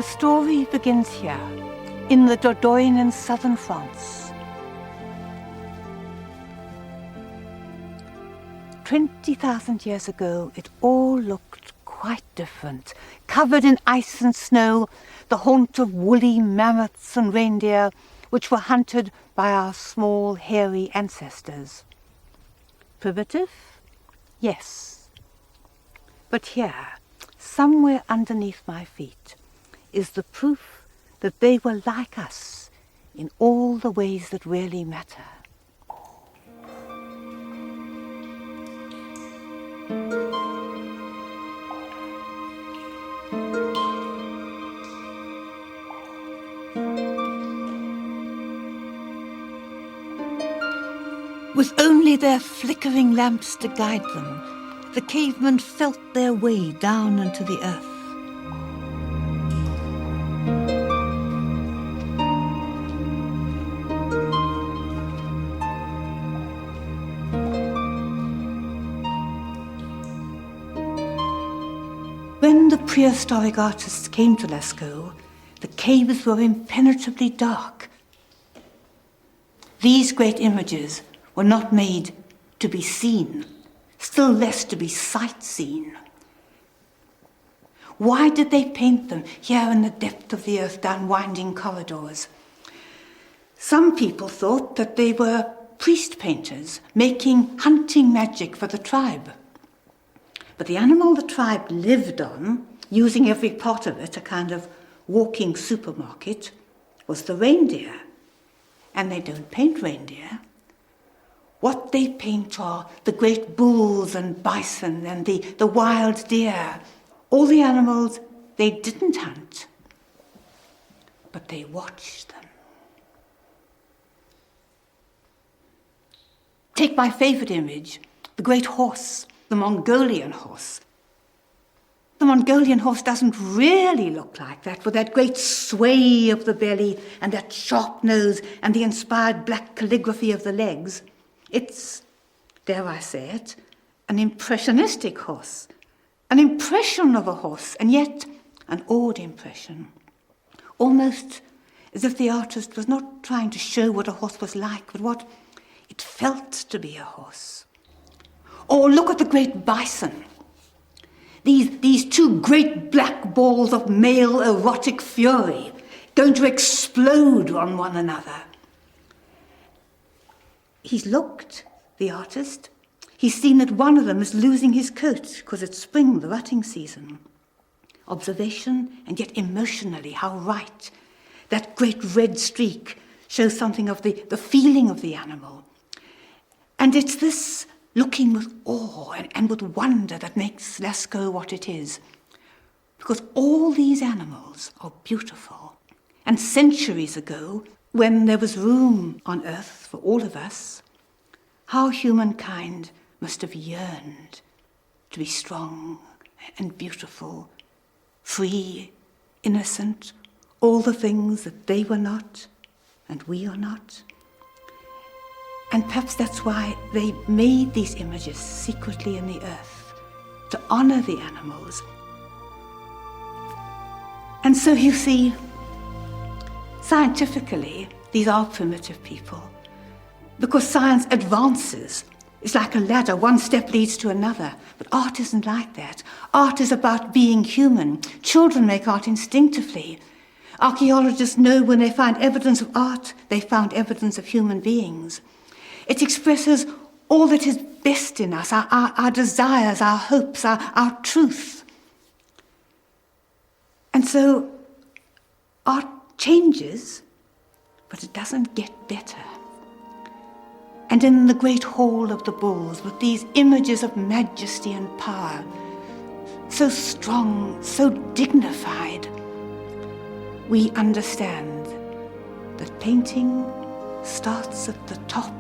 The story begins here, in the Dordogne in southern France. 20,000 years ago, it all looked quite different. Covered in ice and snow, the haunt of woolly mammoths and reindeer, which were hunted by our small, hairy ancestors. Primitive? Yes. But here, somewhere underneath my feet, is the proof that they were like us in all the ways that really matter. With only their flickering lamps to guide them, the cavemen felt their way down into the earth. When the prehistoric artists came to Lascaux, the caves were impenetrably dark. These great images were not made to be seen, still less to be sight-seen. Why did they paint them here in the depth of the earth down winding corridors? Some people thought that they were priest painters making hunting magic for the tribe. But the animal the tribe lived on, using every part of it, a kind of walking supermarket, was the reindeer. And they don't paint reindeer. What they paint are the great bulls and bison and the wild deer, all the animals they didn't hunt, but they watched them. Take my favorite image, the great horse, the Mongolian horse. The Mongolian horse doesn't really look like that, with that great sway of the belly and that sharp nose and the inspired black calligraphy of the legs. It's, dare I say it, an impressionistic horse, an impression of a horse, and yet an odd impression. Almost as if the artist was not trying to show what a horse was like, but what it felt to be a horse. Or look at the great bison. These two great black balls of male erotic fury going to explode on one another. He's looked, the artist. He's seen that one of them is losing his coat because it's spring, the rutting season. Observation and yet emotionally, how right. That great red streak shows something of the feeling of the animal. And it's this looking with awe and with wonder that makes Lascaux what it is. Because all these animals are beautiful. And centuries ago, when there was room on earth for all of us, how humankind must have yearned to be strong and beautiful, free, innocent, all the things that they were not and we are not. And perhaps that's why they made these images secretly in the earth, to honor the animals. And so you see, scientifically, these are primitive people. Because science advances. It's like a ladder, one step leads to another. But art isn't like that. Art is about being human. Children make art instinctively. Archaeologists know when they find evidence of art, they found evidence of human beings. It expresses all that is best in us, our desires, our hopes, our truth. And so art changes, but it doesn't get better. And in the great hall of the bulls, with these images of majesty and power, so strong, so dignified, we understand that painting starts at the top